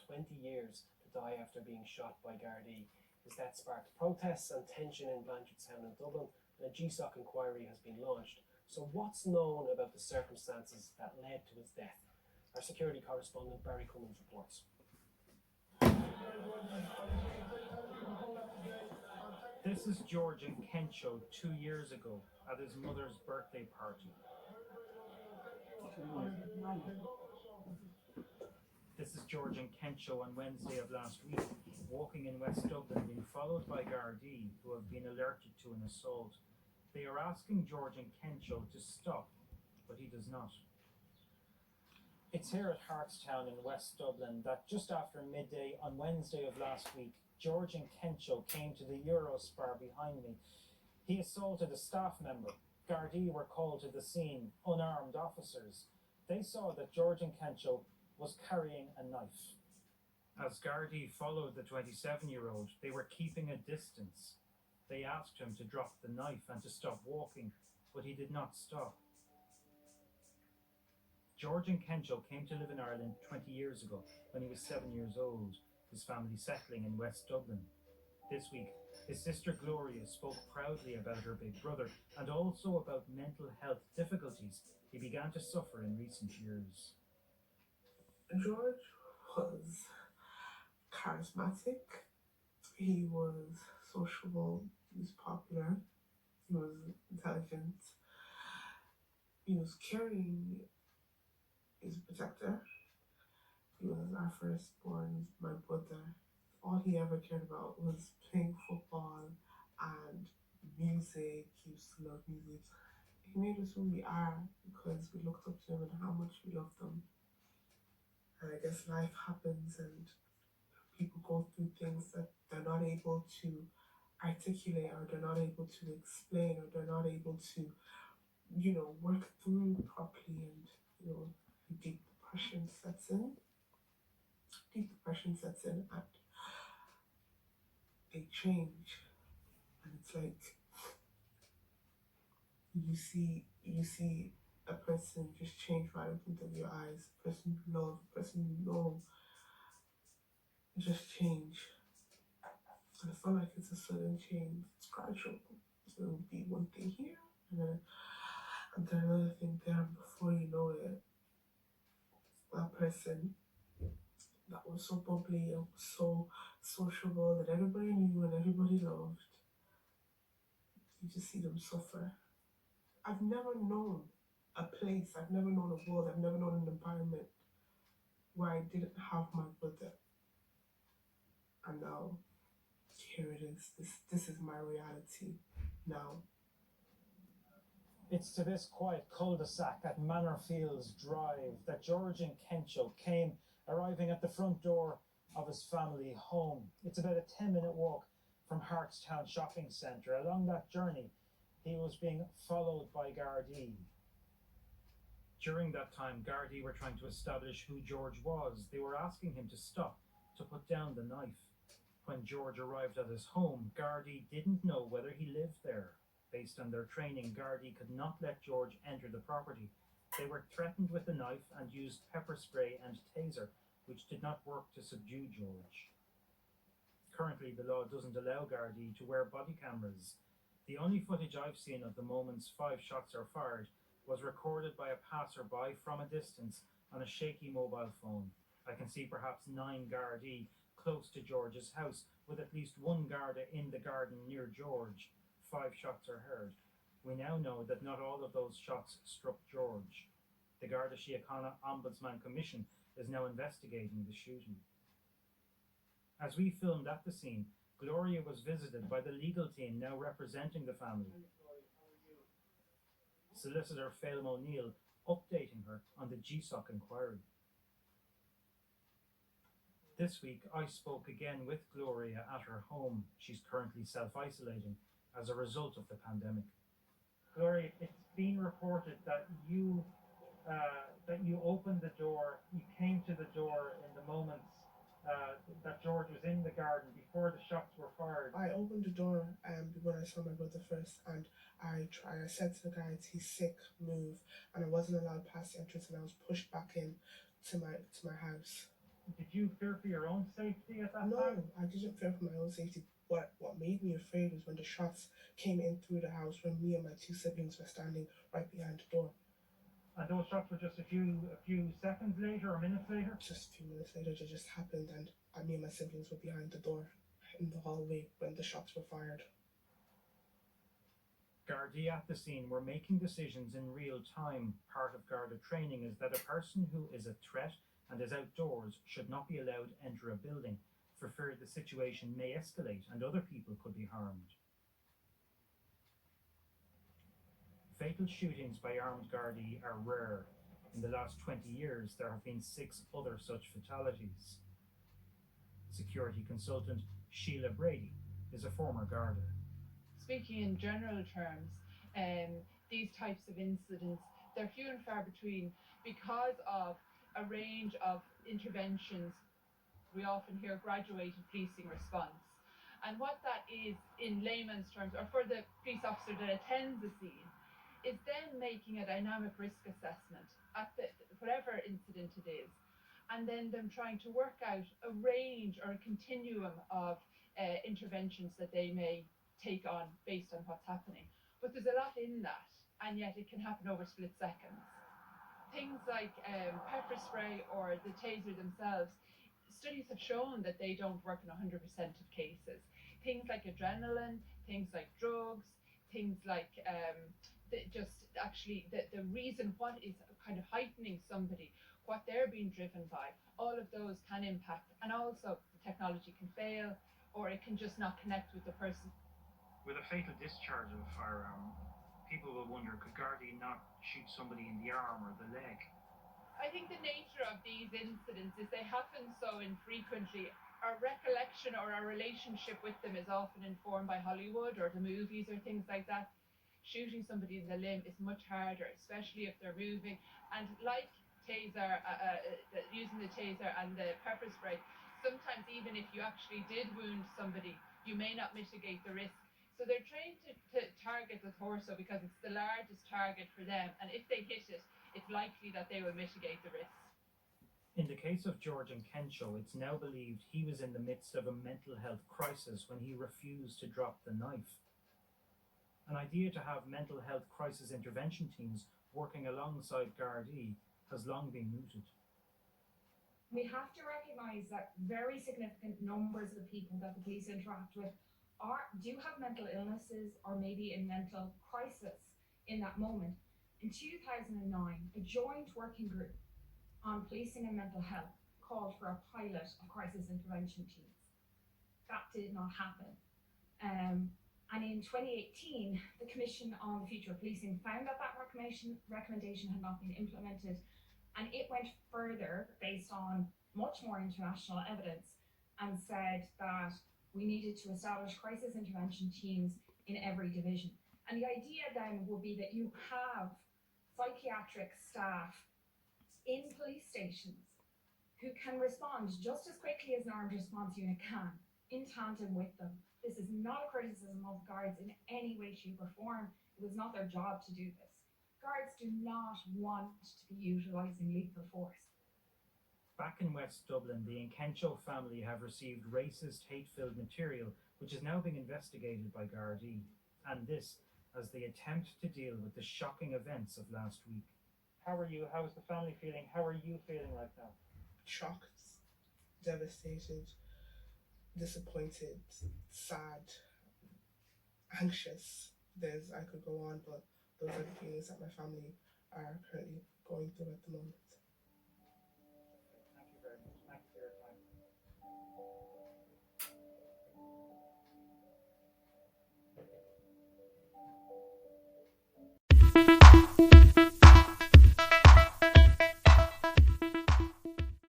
20 years to die after being shot by Gardaí. His death sparked protests and tension in Blanchardstown in Dublin, and a GSOC inquiry has been launched. So what's known about the circumstances that led to his death? Our security correspondent Barry Cummins reports. This is George Nkencho 2 years ago at his mother's birthday party. This is George Nkencho on Wednesday of last week, walking in West Dublin, being followed by Gardaí who have been alerted to an assault. They are asking George Nkencho to stop, but he does not. It's here at Hartstown in West Dublin that just after midday on Wednesday of last week, George Nkencho came to the Eurospar behind me. He assaulted a staff member. Gardaí were called to the scene, unarmed officers. They saw that George Nkencho was carrying a knife. As Gardaí followed the 27-year-old, they were keeping a distance. They asked him to drop the knife and to stop walking, but he did not stop. George Nkencho came to live in Ireland 20 years ago when he was 7 years old, his family settling in West Dublin. This week, his sister Gloria spoke proudly about her big brother and also about mental health difficulties he began to suffer in recent years. George was charismatic, he was sociable, he was popular, he was intelligent, he was caring, he was a protector, he was our firstborn, my brother. All he ever cared about was playing football and music. He used to love music. He made us who we are because we looked up to him and how much we loved him. And I guess life happens and people go through things that they're not able to articulate or they're not able to explain or they're not able to, work through properly, and, deep depression sets in. And they change. And it's like you see a person just change right in front of your eyes. A person you love, a person you know, just change. And I feel like it's a sudden change. It's gradual. So it'll be one thing here and then another thing there. And before you know it, that person that was so bubbly and so sociable that everybody knew and everybody loved, you just see them suffer. I've never known a place, I've never known a world, I've never known an environment where I didn't have my brother. And now, here it is. This is my reality now. It's to this quiet cul-de-sac at Manorfields Drive that George Nkencho came, arriving at the front door of his family home. It's about a 10-minute walk from Hartstown Shopping Centre. Along that journey, he was being followed by Gardaí. During that time, Gardaí were trying to establish who George was. They were asking him to stop, to put down the knife. When George arrived at his home, Gardaí didn't know whether he lived there. Based on their training, Gardaí could not let George enter the property. They were threatened with the knife and used pepper spray and taser, which did not work to subdue George. Currently, the law doesn't allow Gardaí to wear body cameras. The only footage I've seen of the moments 5 shots are fired was recorded by a passerby from a distance on a shaky mobile phone. I can see perhaps 9 Gardaí close to George's house, with at least one Garda in the garden near George. 5 shots are heard. We now know that not all of those shots struck George. The Garda Síochána Ombudsman Commission is now investigating the shooting. As we filmed at the scene, Gloria was visited by the legal team now representing the family. Solicitor Phelim O'Neill updating her on the GSOC inquiry. This week, I spoke again with Gloria at her home. She's currently self-isolating as a result of the pandemic. Gloria, it's been reported that you opened the door, you came to the door in the moments that George was in the garden before the shots were fired. I opened the door when I saw my brother first, and I said to the guards, "He's sick, move," and I wasn't allowed past the entrance, and I was pushed back in to my house. Did you fear for your own safety at that No, time? I didn't fear for my own safety. What made me afraid was when the shots came in through the house when me and my two siblings were standing right behind the door. And those shots were just a few seconds later or minutes later? Just a few minutes later, it just happened, and me and my siblings were behind the door in the hallway when the shots were fired. Gardaí at the scene were making decisions in real time. Part of Garda training is that a person who is a threat and is outdoors should not be allowed to enter a building for fear the situation may escalate and other people could be harmed. Fatal shootings by armed Gardaí are rare. In the last 20 years, there have been 6 other such fatalities. Security consultant Sheila Brady is a former Garda. Speaking in general terms, these types of incidents, they're few and far between because of a range of interventions. We often hear graduated policing response. And what that is in layman's terms, or for the police officer that attends the scene, is then making a dynamic risk assessment at whatever incident it is, and then them trying to work out a range or a continuum of interventions that they may take on based on what's happening. But there's a lot in that, and yet it can happen over split seconds. Things like pepper spray or the taser themselves, studies have shown that they don't work in 100% of cases. Things like adrenaline, things like drugs, things like the reason what is kind of heightening somebody, what they're being driven by, all of those can impact. And also the technology can fail, or it can just not connect with the person. With a fatal discharge of a firearm, people will wonder, could Gardaí not shoot somebody in the arm or the leg? I think the nature of these incidents is they happen so infrequently. Our recollection or our relationship with them is often informed by Hollywood or the movies or things like that. Shooting somebody in the limb is much harder, especially if they're moving. And like using the taser and the pepper spray, sometimes even if you actually did wound somebody, you may not mitigate the risk. So they're trained to target the torso because it's the largest target for them, and if they hit it, it's likely that they will mitigate the risks. In the case of George Nkencho, it's now believed he was in the midst of a mental health crisis when he refused to drop the knife. An idea to have mental health crisis intervention teams working alongside Gardaí has long been mooted. We have to recognise that very significant numbers of the people that the police interact with do have mental illnesses or maybe in mental crisis in that moment. In 2009, a joint working group on policing and mental health called for a pilot of crisis intervention teams. That did not happen. And in 2018, the Commission on the Future of Policing found that recommendation had not been implemented, and it went further based on much more international evidence and said that we needed to establish crisis intervention teams in every division. And the idea then would be that you have psychiatric staff in police stations who can respond just as quickly as an armed response unit can, in tandem with them. This is not a criticism of guards in any way, shape or form. It was not their job to do this. Guards do not want to be utilising lethal force. Back in West Dublin, the Nkencho family have received racist, hate-filled material, which is now being investigated by Gardaí, and this as they attempt to deal with the shocking events of last week. How are you? How is the family feeling? How are you feeling right now? Shocked, devastated, disappointed, sad, anxious. I could go on, but those are the feelings that my family are currently going through